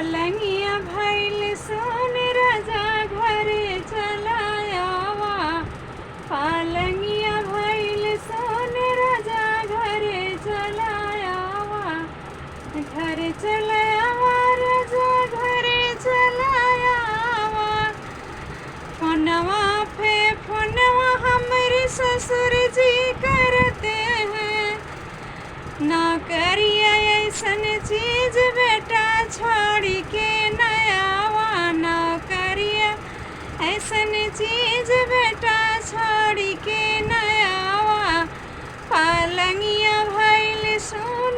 पलंगिया भइल सोन राजा घरे चलायावा। पलंगिया भइल सोन राजा घरे चलायावा। घरे चलायावा राजा घरे चलायावा। फोनवा पे फोनवा हमरे ससुर जी करते हैं। ना करिए ऐसन चीज बेटा छोड़ के नयावा। ना करिए ऐसन चीज बेटा छोड़ के नयावा। पलंगिया भइल सोन